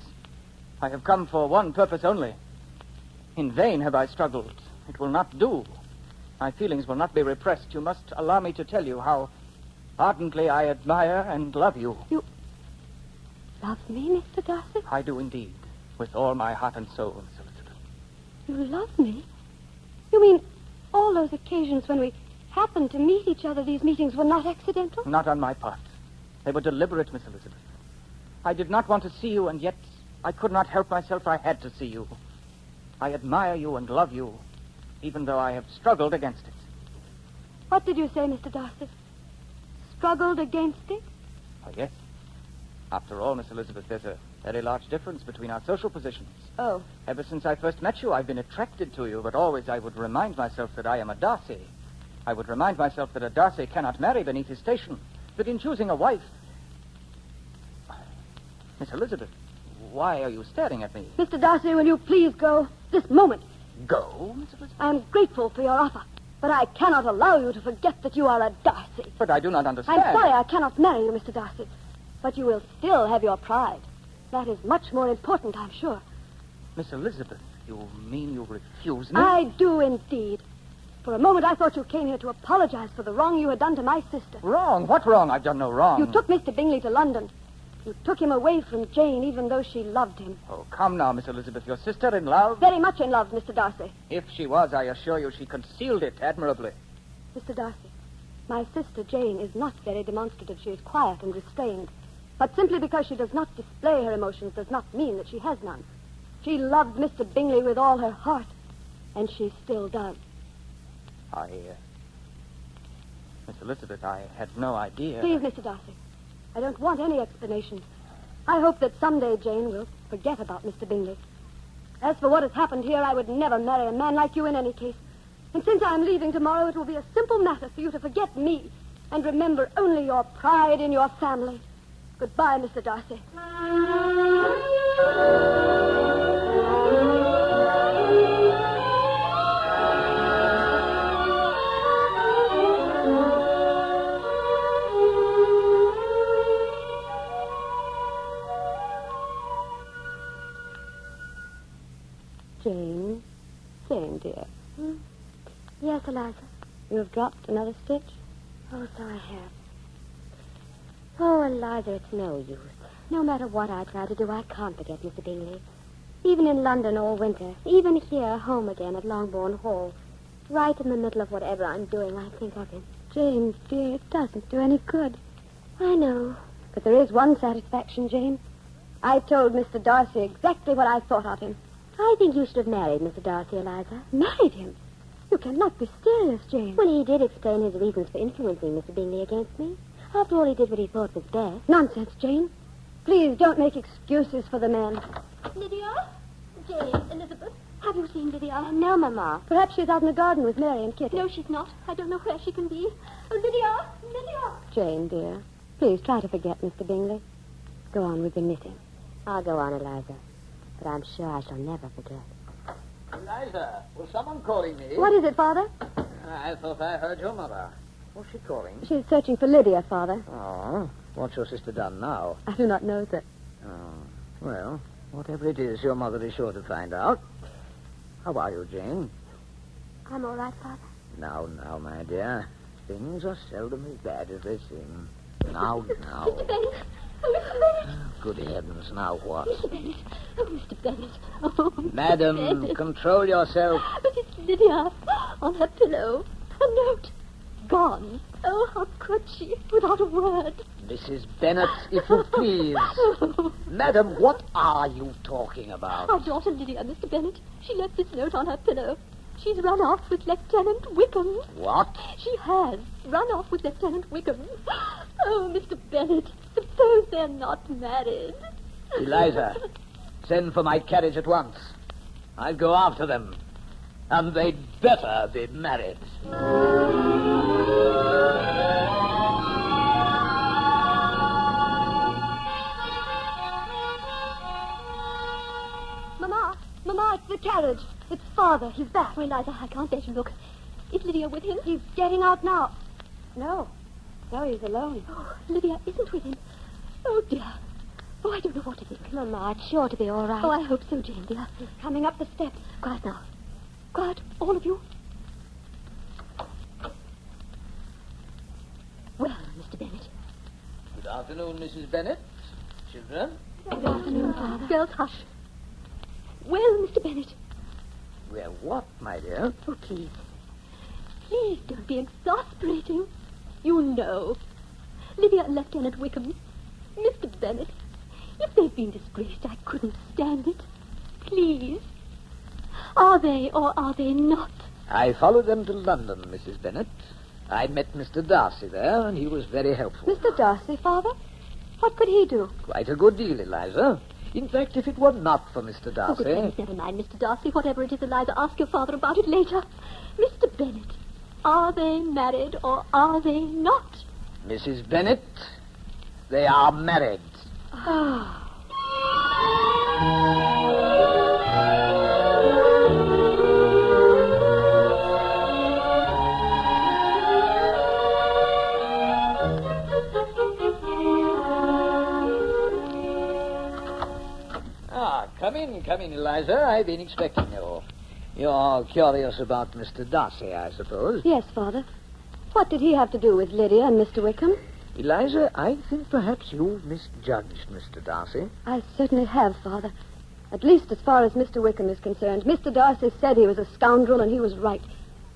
I have come for one purpose only. In vain have I struggled. It will not do. My feelings will not be repressed. You must allow me to tell you how ardently I admire and love you. You love me, Mr. Darcy? I do indeed. With all my heart and soul, Miss Elizabeth. You love me? You mean all those occasions when we happened to meet each other, these meetings were not accidental? Not on my part. They were deliberate, Miss Elizabeth. I did not want to see you, and yet I could not help myself. I had to see you. I admire you and love you, even though I have struggled against it. What did you say, Mr. Darcy? Struggled against it? Oh, yes. After all, Miss Elizabeth, there's a very large difference between our social positions. Oh. Ever since I first met you, I've been attracted to you, but always I would remind myself that I am a Darcy. I would remind myself that a Darcy cannot marry beneath his station, that in choosing a wife... Miss Elizabeth, why are you staring at me? Mr. Darcy, will you please go this moment? Go, Miss Elizabeth? I'm grateful for your offer, but I cannot allow you to forget that you are a Darcy. But I do not understand. I'm sorry I cannot marry you, Mr. Darcy, but you will still have your pride. That is much more important, I'm sure. Miss Elizabeth, you mean you refuse me? I do indeed. For a moment, I thought you came here to apologize for the wrong you had done to my sister. Wrong? What wrong? I've done no wrong. You took Mr. Bingley to London. You took him away from Jane, even though she loved him. Oh, come now, Miss Elizabeth. Your sister in love? Very much in love, Mr. Darcy. If she was, I assure you she concealed it admirably. Mr. Darcy, my sister Jane is not very demonstrative. She is quiet and restrained. But simply because she does not display her emotions does not mean that she has none. She loved Mr. Bingley with all her heart, and she still does. Miss Elizabeth, I had no idea. Please, Mr. Darcy, I don't want any explanations. I hope that someday Jane will forget about Mr. Bingley. As for what has happened here, I would never marry a man like you in any case. And since I am leaving tomorrow, it will be a simple matter for you to forget me and remember only your pride in your family. Goodbye, Mr. Darcy. Jane, dear. Yes, Eliza. You have dropped another stitch? Oh, so I have. Oh, Eliza, it's no use. No matter what I try to do, I can't forget Mr. Bingley. Even in London all winter, even here, home again at Longbourn Hall, Right in the middle of whatever I'm doing, I think of him. Jane, dear, it doesn't do any good. I know. But there is one satisfaction, Jane. I told Mr. Darcy exactly what I thought of him. I think you should have married Mr. Darcy, Eliza. Married him? You cannot be serious, Jane. Well, he did explain his reasons for influencing Mr. Bingley against me. After all, he did what he thought was best. Nonsense, Jane. Please don't make excuses for the man. Lydia? Jane, Elizabeth, have you seen Lydia? No, Mama. Perhaps she's out in the garden with Mary and Kitty. No, she's not. I don't know where she can be. Oh, Lydia! Lydia! Jane, dear, please try to forget Mr. Bingley. Go on with your knitting. I'll go on, Eliza. But I'm sure I shall never forget. Eliza, was someone calling me? What is it, Father? I thought I heard your mother. What's she calling? She's searching for Lydia, Father. Oh, what's your sister done now? I do not know, sir. Oh, well, whatever it is, your mother is sure to find out. How are you, Jane? I'm all right, Father. Now, my dear. Things are seldom as bad as they seem. Now. Mr. Bennet! Oh, Mr. Bennet! Good heavens, now what? Mr. Bennet! Oh, Mr. Bennet! Oh, Mr. Madam, Bennet. control yourself. But it's Lydia on her pillow. A note. Gone. Oh, how could she, without a word? Mrs. Bennet, if you please. Madam, what are you talking about? Our daughter Lydia, Mr. Bennet. She left this note on her pillow. She's run off with Lieutenant Wickham. What? She has run off with Lieutenant Wickham. Oh, Mr. Bennet, suppose they're not married. Eliza, send for my carriage at once. I'll go after them. And they'd better be married. Mama, it's the carriage. It's Father. He's back. Oh, Eliza, I can't let you look. Is Lydia with him? He's getting out now. No, he's alone. Oh, Lydia isn't with him. Oh, dear. Oh, I don't know what to think. Mama, it's sure to be all right. Oh, I hope so, Jane, dear. He's coming up the steps. Quiet now. Quiet, all of you. Well, Mr. Bennet. Good afternoon, Mrs. Bennet. Children. Good afternoon, Father. Girls, hush. Well, Mr. Bennet. Well, what, my dear? Oh, please. Please don't be exasperating. You know. Lydia and Lieutenant Wickham. Mr. Bennet. If they've been disgraced, I couldn't stand it. Please. Are they or are they not? I followed them to London, Mrs. Bennet. I met Mr. Darcy there, and he was very helpful. Mr. Darcy, Father? What could he do? Quite a good deal, Eliza. In fact, if it were not for Mr. Oh, Darcy... good heavens, never mind, Mr. Darcy. Whatever it is, Eliza, ask your father about it later. Mr. Bennet, are they married or are they not? Mrs. Bennet, they are married. Ah. Come in, Eliza. I've been expecting you. You're curious about Mr. Darcy, I suppose. Yes, Father. What did he have to do with Lydia and Mr. Wickham? Eliza, I think perhaps you've misjudged Mr. Darcy. I certainly have, Father. At least as far as Mr. Wickham is concerned. Mr. Darcy said he was a scoundrel, and he was right.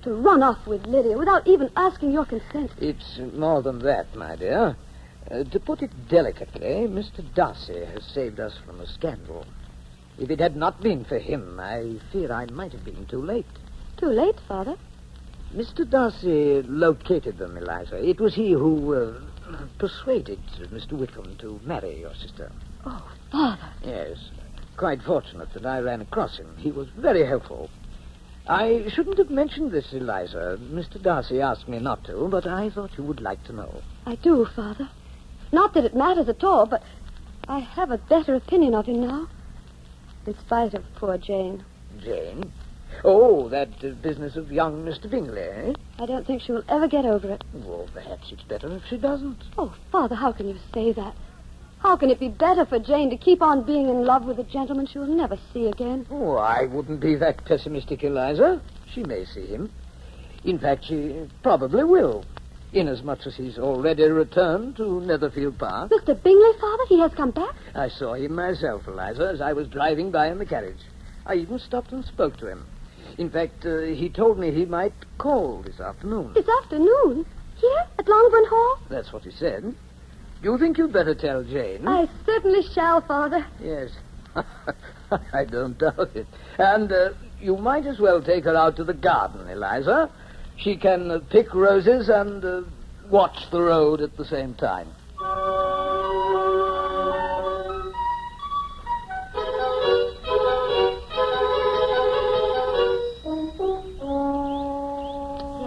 To run off with Lydia without even asking your consent. It's more than that, my dear. To put it delicately, Mr. Darcy has saved us from a scandal. If it had not been for him, I fear I might have been too late. Too late, Father? Mr. Darcy located them, Eliza. It was he who persuaded Mr. Wickham to marry your sister. Oh, Father. Yes. Quite fortunate that I ran across him. He was very helpful. I shouldn't have mentioned this, Eliza. Mr. Darcy asked me not to, but I thought you would like to know. I do, Father. Not that it matters at all, but I have a better opinion of him now. In spite of poor Jane. Jane? Oh, that business of young Mr. Bingley, eh? I don't think she will ever get over it. Well, perhaps it's better if she doesn't. Oh, Father, how can you say that? How can it be better for Jane to keep on being in love with a gentleman she will never see again? Oh, I wouldn't be that pessimistic, Eliza. She may see him. In fact, she probably will. Inasmuch as he's already returned to Netherfield Park. Mr. Bingley, Father? He has come back? I saw him myself, Eliza, as I was driving by in the carriage. I even stopped and spoke to him. In fact, he told me he might call this afternoon. This afternoon? Here? At Longbourn Hall? That's what he said. Do you think you'd better tell Jane? I certainly shall, Father. Yes. I don't doubt it. And you might as well take her out to the garden, Eliza. She can pick roses and watch the road at the same time. Here,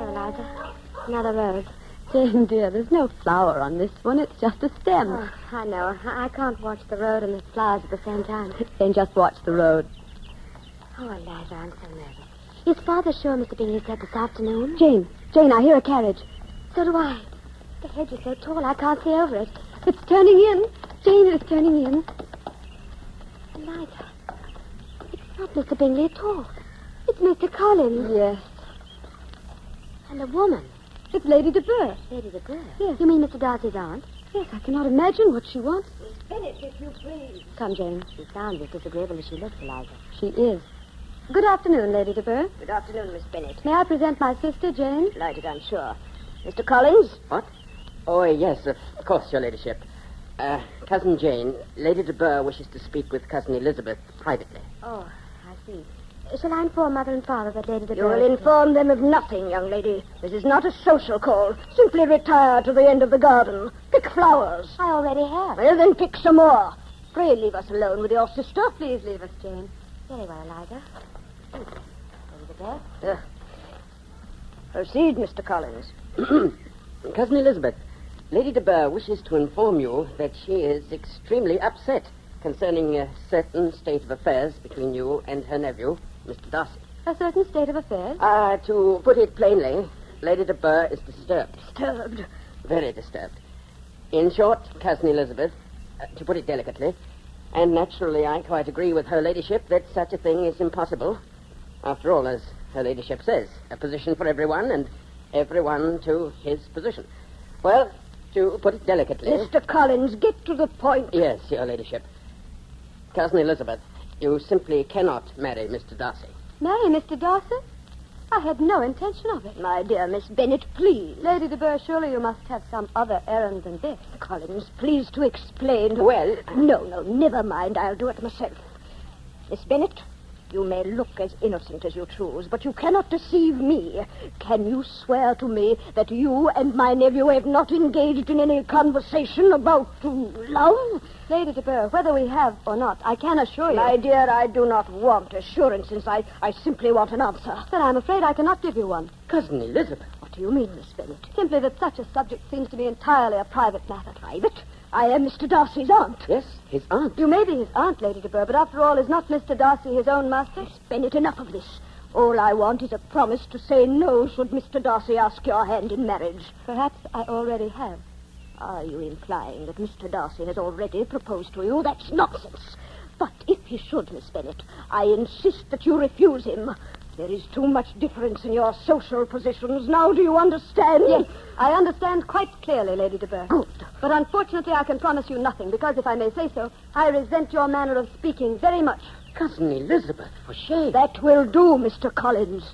Eliza. Another rose. Jane, dear, there's no flower on this one. It's just a stem. Oh, I know. I can't watch the road and the flowers at the same time. Then just watch the road. Oh, Eliza, I'm so nervous. Is Father sure Mr. Bingley said this afternoon? Jane, I hear a carriage. So do I. The hedge is so tall I can't see over it. It's turning in. Jane, it is turning in. Eliza, it's not Mr. Bingley at all. It's Mr. Collins. Yes. And a woman. It's Lady de Burgh. Lady de Burgh? Yes. You mean Mr. Darcy's aunt? Yes, I cannot imagine what she wants. Miss Bennet, if you please. Come, Jane. She sounds as disagreeable as she looks, Eliza. She is. Good afternoon, Lady de Burgh. Good afternoon, Miss Bennet. May I present my sister, Jane? Delighted, I'm sure. Mr. Collins? What? Oh, yes, of course, Your Ladyship. Cousin Jane, Lady de Burgh wishes to speak with Cousin Elizabeth privately. Oh, I see. Shall I inform Mother and Father that Lady de You Burgh... will inform them of nothing, young lady. This is not a social call. Simply retire to the end of the garden. Pick flowers. I already have. Well, then pick some more. Pray leave us alone with your sister. Please leave us, Jane. Very well, Eliza. Lady de Burgh. Proceed, Mr. Collins. Cousin Elizabeth, Lady de Burgh wishes to inform you that she is extremely upset concerning a certain state of affairs between you and her nephew, Mr. Darcy. A certain state of affairs? To put it plainly, Lady de Burgh is disturbed. Disturbed? Very disturbed. In short, Cousin Elizabeth, to put it delicately, and naturally I quite agree with her ladyship that such a thing is impossible. After all, as her ladyship says, a position for everyone and everyone to his position. Well, to put it delicately... Mr. Collins, get to the point. Yes, Your Ladyship. Cousin Elizabeth, you simply cannot marry Mr. Darcy. Marry Mr. Darcy? I had no intention of it. My dear Miss Bennet, please. Lady de Burgh, surely you must have some other errand than this. Collins, please to explain. Well... No, never mind. I'll do it myself. Miss Bennet, you may look as innocent as you choose, but you cannot deceive me. Can you swear to me that you and my nephew have not engaged in any conversation about love? Lady de Burgh, whether we have or not, I can assure you... My dear, I do not want assurances. I simply want an answer. But I'm afraid I cannot give you one. Cousin Elizabeth. What do you mean, Miss Bennet? Simply that such a subject seems to be entirely a private matter. Private? I am Mr. Darcy's aunt. Yes, his aunt. You may be his aunt, Lady de Burgh, but after all, is not Mr. Darcy his own master? Miss Bennet, enough of this. All I want is a promise to say no should Mr. Darcy ask your hand in marriage. Perhaps I already have. Are you implying that Mr. Darcy has already proposed to you? That's nonsense. But if he should, Miss Bennet, I insist that you refuse him. There is too much difference in your social positions. Now, do you understand? Yes, I understand quite clearly, Lady de Burgh. Good. But unfortunately, I can promise you nothing, because if I may say so, I resent your manner of speaking very much. Cousin Elizabeth, for shame. That will do, Mr. Collins.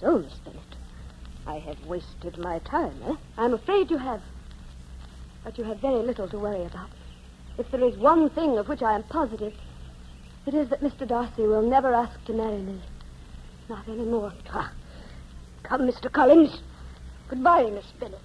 So, Miss Bennet, I have wasted my time, eh? I'm afraid you have. But you have very little to worry about. If there is one thing of which I am positive, it is that Mr. Darcy will never ask to marry me. Not anymore. Come, Mr. Collins. Goodbye, Miss Bennet.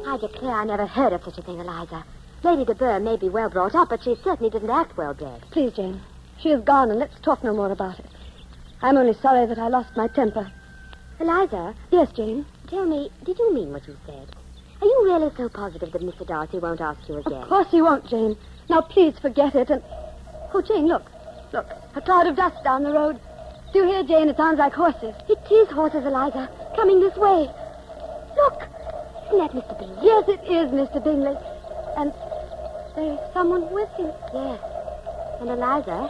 I declare I never heard of such a thing, Eliza. Lady de Burgh may be well brought up, but she certainly didn't act well bred. Please, Jane. She is gone, and let's talk no more about it. I'm only sorry that I lost my temper. Eliza? Yes, Jane? Tell me, did you mean what you said? Are you really so positive that Mr. Darcy won't ask you again? Of course he won't, Jane. Now, please forget it and... Oh, Jane, look. Look, a cloud of dust down the road. Do you hear, Jane? It sounds like horses. It is horses, Eliza. Coming this way. Look. Isn't that Mr. Bingley? Yes, it is Mr. Bingley. And there is someone with him. Yes. And Eliza,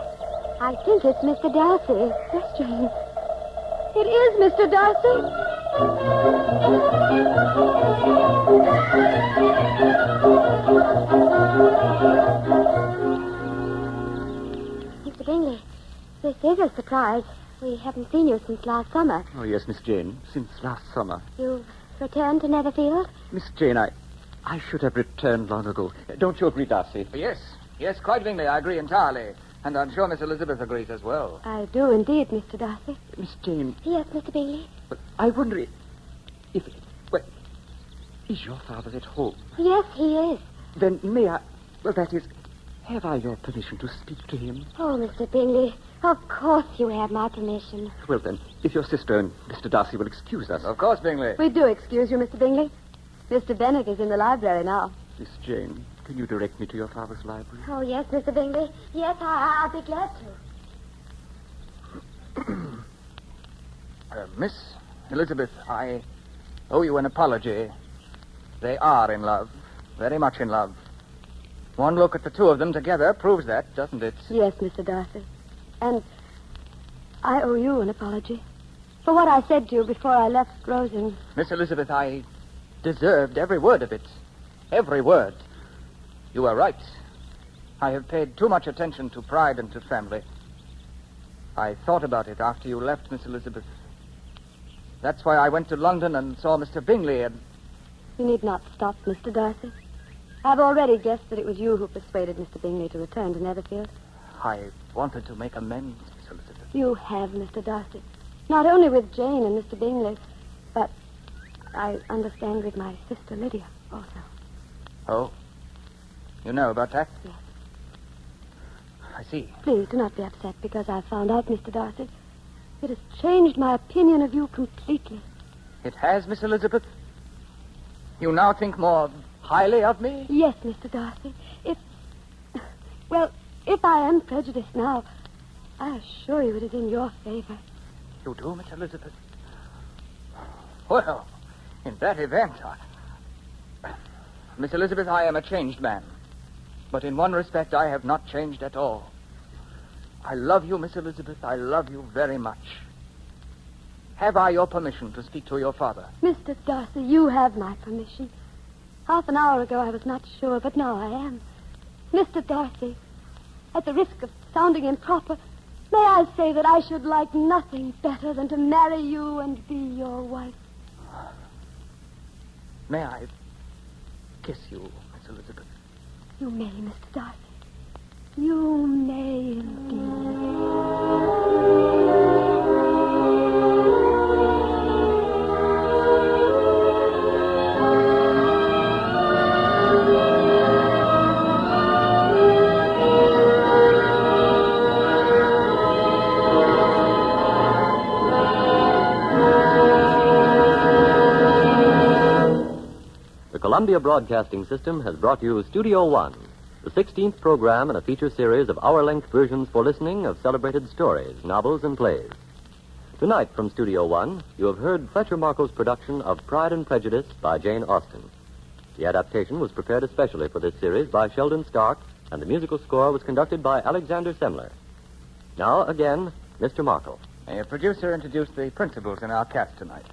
I think it's Mr. Darcy. Yes, Jane. It is Mr. Darcy. Mr. Bingley, this is a surprise. We haven't seen you since last summer. Oh, yes, Miss Jane, since last summer. You've returned to Netherfield? Miss Jane, I should have returned long ago. Don't you agree, Darcy? Yes, quite, Bingley. I agree entirely. And I'm sure Miss Elizabeth agrees as well. I do indeed, Mr. Darcy. Miss Jane, Yes, Mr. Bingley. I wonder if... Well, is your father at home? Yes, he is. Then may I... Well, that is... Have I your permission to speak to him? Oh, Mr. Bingley, of course you have my permission. Well, then, if your sister and Mr. Darcy will excuse us. Of course, Bingley. We do excuse you, Mr. Bingley. Mr. Bennet is in the library now. Miss Jane, can you direct me to your father's library? Oh, yes, Mr. Bingley. Yes, I'll be glad to. Miss Elizabeth, I owe you an apology. They are in love. Very much in love. One look at the two of them together proves that, doesn't it? Yes, Mr. Darcy. And I owe you an apology for what I said to you before I left Rosings. Miss Elizabeth, I deserved every word of it. Every word. You were right. I have paid too much attention to pride and to family. I thought about it after you left, Miss Elizabeth. That's why I went to London and saw Mr. Bingley and... You need not stop, Mr. Darcy. I've already guessed that it was you who persuaded Mr. Bingley to return to Netherfield. I wanted to make amends, Miss Elizabeth. You have, Mr. Darcy. Not only with Jane and Mr. Bingley, but I understand with my sister Lydia also. Oh? You know about that? Yes. I see. Please do not be upset because I found out, Mr. Darcy. It has changed my opinion of you completely. It has, Miss Elizabeth? You now think more highly of me? Yes, Mr. Darcy. If I am prejudiced now, I assure you it is in your favor. You do, Miss Elizabeth? Well, in that event, Miss Elizabeth, I am a changed man. But in one respect, I have not changed at all. I love you, Miss Elizabeth. I love you very much. Have I your permission to speak to your father? Mr. Darcy, you have my permission. Half an hour ago, I was not sure, but now I am. Mr. Darcy, at the risk of sounding improper, may I say that I should like nothing better than to marry you and be your wife. May I kiss you, Miss Elizabeth? You may, Mr. Darcy. You may indeed. The Columbia Broadcasting System has brought you Studio One, the 16th program in a feature series of hour-length versions for listening of celebrated stories, novels, and plays. Tonight from Studio One, you have heard Fletcher Markle's production of Pride and Prejudice by Jane Austen. The adaptation was prepared especially for this series by Sheldon Stark, and the musical score was conducted by Alexander Semler. Now, again, Mr. Markle. A producer introduced the principals in our cast tonight.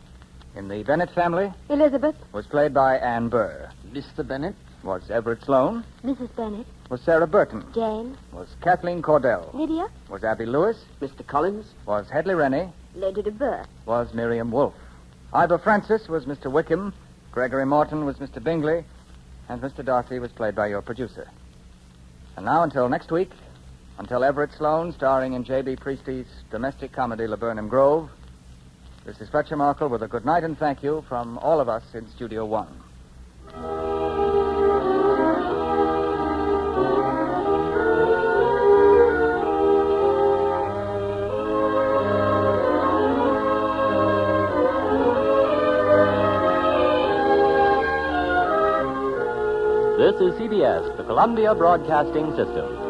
In the Bennet family, Elizabeth, was played by Anne Burr. Mr. Bennet? Was Everett Sloane. Mrs. Bennet. Was Sarah Burton. Jane. Was Kathleen Cordell. Lydia. Was Abby Lewis. Mr. Collins? Was Hedley Rennie. Lady de Burr. Was Miriam Wolfe. Ivor Francis was Mr. Wickham. Gregory Morton was Mr. Bingley. And Mr. Darcy was played by your producer. And now, until next week, until Everett Sloane, starring in J.B. Priestley's domestic comedy Laburnum Grove, this is Fletcher Markle with a good night and thank you from all of us in Studio One. This is CBS, the Columbia Broadcasting System.